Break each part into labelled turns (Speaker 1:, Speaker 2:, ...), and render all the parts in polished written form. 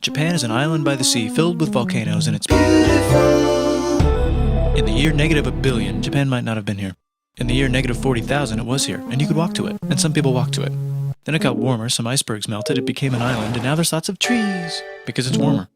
Speaker 1: Japan is an island by the sea filled with volcanoes and it's beautiful. In the year negative 1 billion, Japan might not have been here. In the year negative 40,000, it was here, and you could walk to it, and some people walked to it. Then it got warmer, some icebergs melted, it became an island, and now there's lots of trees, because it's warmer.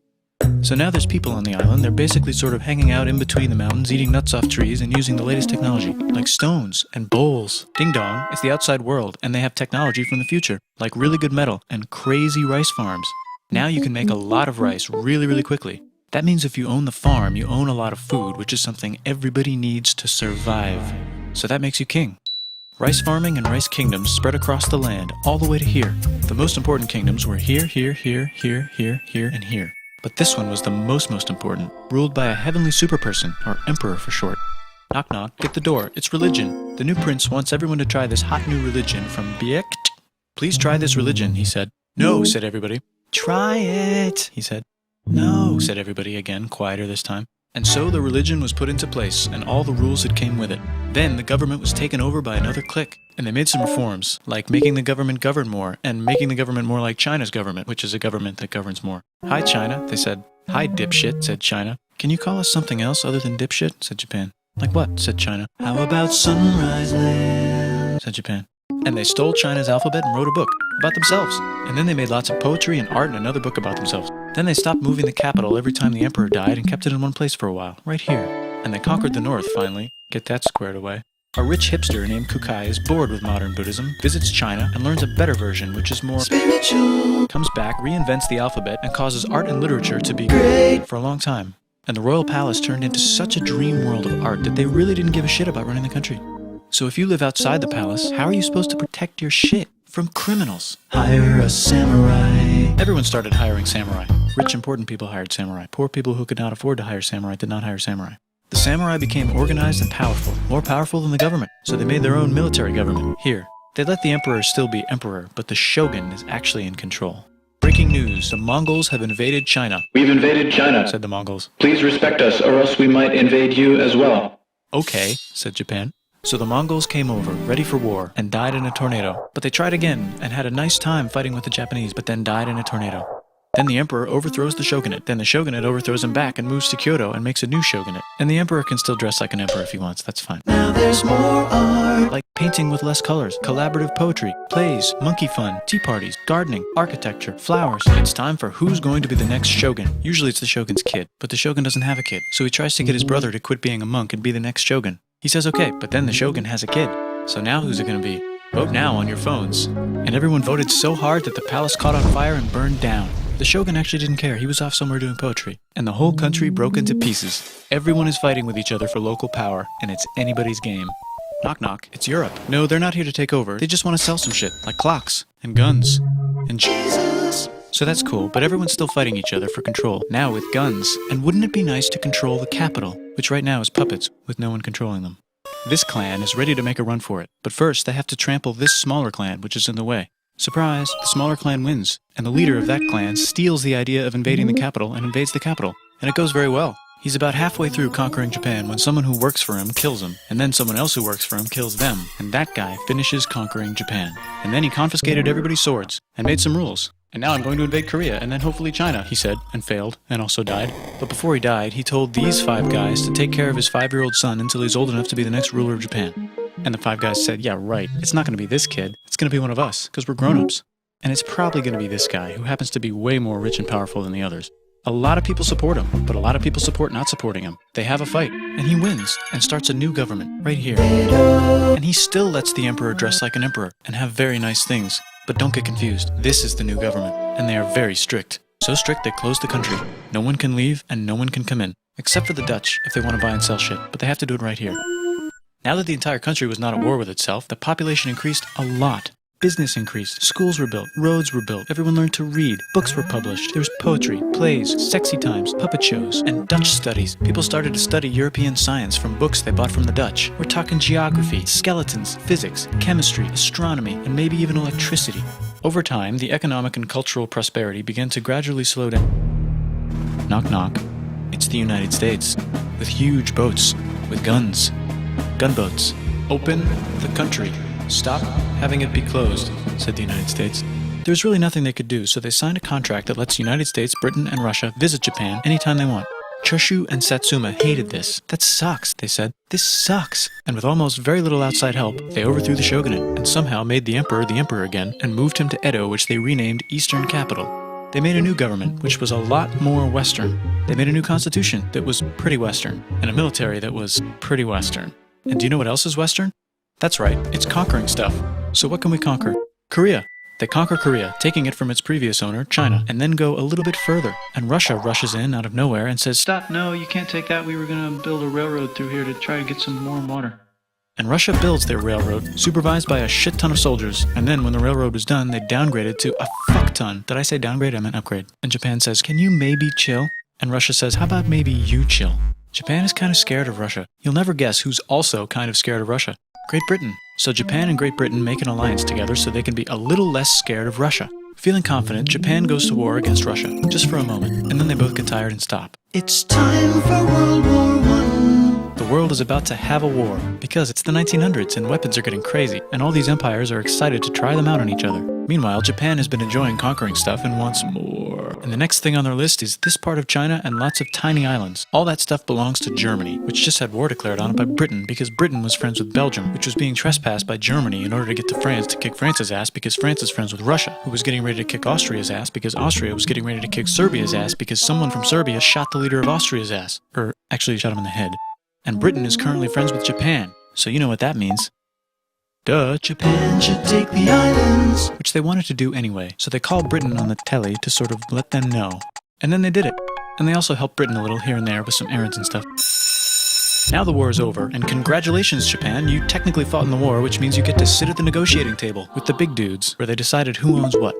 Speaker 1: So now there's people on the island, they're basically sort of hanging out in between the mountains, eating nuts off trees, and using the latest technology, like stones and bowls. Ding dong, it's the outside world, and they have technology from the future, like really good metal and crazy rice farms. Now you can make a lot of rice really, really quickly. That means if you own the farm, you own a lot of food, which is something everybody needs to survive. So that makes you king. Rice farming and rice kingdoms spread across the land, all the way to here. The most important kingdoms were here, here, here, here, here, here, and here. But this one was the most important, ruled by a heavenly superperson, or emperor for short. Knock knock, get the door, it's religion. The new prince wants everyone to try this hot new religion from Biekt. Please try this religion, he said. No, said everybody. Try it, he said. No, said everybody again, quieter this time. And so the religion was put into place, and all the rules that came with it. Then the government was taken over by another clique, and they made some reforms, like making the government govern more, and making the government more like China's government, which is a government that governs more. Hi, China, they said. Hi, dipshit, said China. Can you call us something else other than dipshit, said Japan. Like what, said China. How about Sunrise Land, said Japan. And they stole China's alphabet and wrote a book about themselves. And then they made lots of poetry and art and another book about themselves. Then they stopped moving the capital every time the emperor died and kept it in one place for a while, right here. And they conquered the north finally. Get that squared away. A rich hipster named Kukai is bored with modern Buddhism, visits China, and learns a better version, which is more spiritual. Comes back, reinvents the alphabet, and causes art and literature to be great for a long time. And the royal palace turned into such a dream world of art that they really didn't give a shit about running the country. So if you live outside the palace, how are you supposed to protect your shit from criminals? Hire a samurai. Everyone started hiring samurai. Rich, important people hired samurai. Poor people who could not afford to hire samurai did not hire samurai. The samurai became organized and powerful, more powerful than the government. So they made their own military government. Here, they let the emperor still be emperor, but the shogun is actually in control. Breaking news, the Mongols have invaded China.
Speaker 2: We've invaded China,
Speaker 1: said the Mongols.
Speaker 2: Please respect us, or else we might invade you as well.
Speaker 1: Okay, said Japan. So the Mongols came over, ready for war, and died in a tornado. But they tried again, and had a nice time fighting with the Japanese, but then died in a tornado. Then the emperor overthrows the shogunate. Then the shogunate overthrows him back and moves to Kyoto and makes a new shogunate. And the emperor can still dress like an emperor if he wants, that's fine. Now there's more art. Like painting with less colors, collaborative poetry, plays, monkey fun, tea parties, gardening, architecture, flowers. It's time for who's going to be the next shogun. Usually it's the shogun's kid, but the shogun doesn't have a kid. So he tries to get his brother to quit being a monk and be the next shogun. He says okay, but then the shogun has a kid. So now who's it gonna be? Vote now on your phones. And everyone voted so hard that the palace caught on fire and burned down. The shogun actually didn't care, he was off somewhere doing poetry. And the whole country broke into pieces. Everyone is fighting with each other for local power, and it's anybody's game. Knock knock, it's Europe. No, they're not here to take over, they just want to sell some shit, like clocks, and guns, and Jesus. So that's cool, but everyone's still fighting each other for control, now with guns. And wouldn't it be nice to control the capital, which right now is puppets, with no one controlling them. This clan is ready to make a run for it, but first they have to trample this smaller clan, which is in the way. Surprise, the smaller clan wins, and the leader of that clan steals the idea of invading the capital and invades the capital. And it goes very well. He's about halfway through conquering Japan when someone who works for him kills him, and then someone else who works for him kills them, and that guy finishes conquering Japan. And then he confiscated everybody's swords, and made some rules. And now I'm going to invade Korea, and then hopefully China, he said, and failed, and also died. But before he died, he told these 5 guys to take care of his 5-year-old son until he's old enough to be the next ruler of Japan. And the 5 guys said, yeah, right, it's not going to be this kid, it's going to be one of us, because we're grown-ups. And it's probably going to be this guy, who happens to be way more rich and powerful than the others. A lot of people support him, but a lot of people support not supporting him. They have a fight, and he wins, and starts a new government, right here. And he still lets the emperor dress like an emperor, and have very nice things. But don't get confused, this is the new government, and they are very strict. So strict they closed the country. No one can leave, and no one can come in. Except for the Dutch, if they want to buy and sell shit, but they have to do it right here. Now that the entire country was not at war with itself, the population increased a lot. Business increased, schools were built, roads were built, everyone learned to read, books were published, there was poetry, plays, sexy times, puppet shows, and Dutch studies. People started to study European science from books they bought from the Dutch. We're talking geography, skeletons, physics, chemistry, astronomy, and maybe even electricity. Over time, the economic and cultural prosperity began to gradually slow down. Knock knock. It's the United States, with huge boats, with guns. Gunboats. Open the country. Stop having it be closed, said the United States. There's really nothing they could do, so they signed a contract that lets the United States, Britain, and Russia visit Japan anytime they want. Choshu and Satsuma hated this. That sucks, they said. This sucks. And with almost very little outside help, they overthrew the shogunate and somehow made the emperor again and moved him to Edo, which they renamed Eastern Capital. They made a new government, which was a lot more Western. They made a new constitution that was pretty Western, and a military that was pretty Western. And do you know what else is Western? That's right, it's conquering stuff. So what can we conquer? Korea. They conquer Korea, taking it from its previous owner, China, and then go a little bit further. And Russia rushes in out of nowhere and says, "Stop, no, you can't take that. We were going to build a railroad through here to try to get some warm water." And Russia builds their railroad, supervised by a shit ton of soldiers. And then when the railroad was done, they downgraded to a fuck ton. Did I say downgrade? I meant upgrade. And Japan says, "Can you maybe chill?" And Russia says, "How about maybe you chill?" Japan is kind of scared of Russia. You'll never guess who's also kind of scared of Russia. Great Britain. So Japan and Great Britain make an alliance together so they can be a little less scared of Russia. Feeling confident, Japan goes to war against Russia, just for a moment, and then they both get tired and stop. It's time for World War I. The world is about to have a war, because it's the 1900s and weapons are getting crazy, and all these empires are excited to try them out on each other. Meanwhile, Japan has been enjoying conquering stuff and wants more. And the next thing on their list is this part of China and lots of tiny islands. All that stuff belongs to Germany, which just had war declared on it by Britain because Britain was friends with Belgium, which was being trespassed by Germany in order to get to France to kick France's ass because France is friends with Russia, who was getting ready to kick Austria's ass because Austria was getting ready to kick Serbia's ass because someone from Serbia shot the leader of Austria's ass. Or actually shot him in the head. And Britain is currently friends with Japan, so you know what that means. Duh, Japan should take the islands. Which they wanted to do anyway, so they called Britain on the telly to sort of let them know. And then they did it. And they also helped Britain a little here and there with some errands and stuff. Now the war is over, and congratulations, Japan, you technically fought in the war, which means you get to sit at the negotiating table with the big dudes, where they decided who owns what.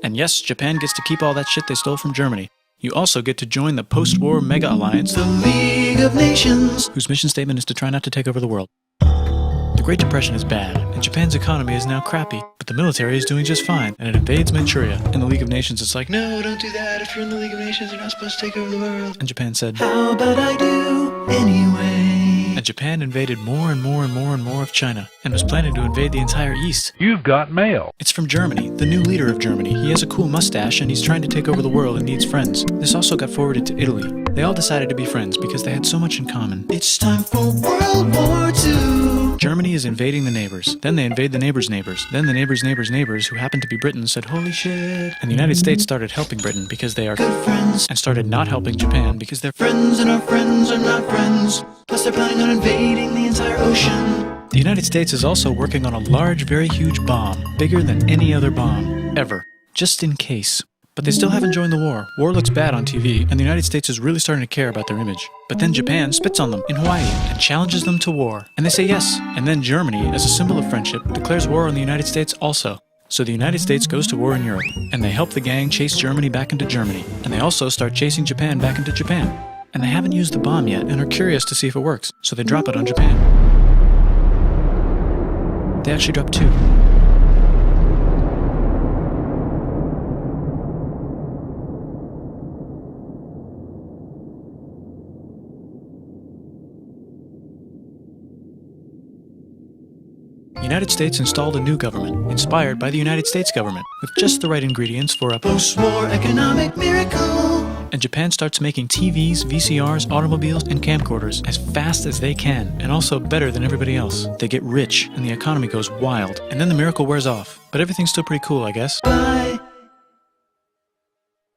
Speaker 1: And yes, Japan gets to keep all that shit they stole from Germany. You also get to join the post-war mega alliance, the League of Nations, whose mission statement is to try not to take over the world. The Great Depression is bad, and Japan's economy is now crappy, but the military is doing just fine, and it invades Manchuria. And the League of Nations is like, "No, don't do that. If you're in the League of Nations, you're not supposed to take over the world." And Japan said, "How about I do anyway?" And Japan invaded more and more and more and more of China, and was planning to invade the entire East.
Speaker 3: You've got mail.
Speaker 1: It's from Germany, the new leader of Germany. He has a cool mustache, and he's trying to take over the world and needs friends. This also got forwarded to Italy. They all decided to be friends because they had so much in common. It's time for World War II. Germany is invading the neighbors. Then they invade the neighbors' neighbors. Then the neighbors' neighbors' neighbors, who happened to be Britain, said, "Holy shit." And the United States started helping Britain because they are good friends, and started not helping Japan because they're friends and our friends are not friends. Plus they're planning on invading the entire ocean. The United States is also working on a large, very huge bomb, bigger than any other bomb, ever, just in case. But they still haven't joined the war. War looks bad on TV, and the United States is really starting to care about their image. But then Japan spits on them in Hawaii and challenges them to war. And they say yes. And then Germany, as a symbol of friendship, declares war on the United States also. So the United States goes to war in Europe, and they help the gang chase Germany back into Germany. And they also start chasing Japan back into Japan. And they haven't used the bomb yet and are curious to see if it works, so they drop it on Japan. They actually drop 2. The United States installed a new government, inspired by the United States government, with just the right ingredients for a post-war economic miracle. And Japan starts making TVs, VCRs, automobiles, and camcorders as fast as they can, and also better than everybody else. They get rich, and the economy goes wild, and then the miracle wears off. But everything's still pretty cool, I guess. Bye.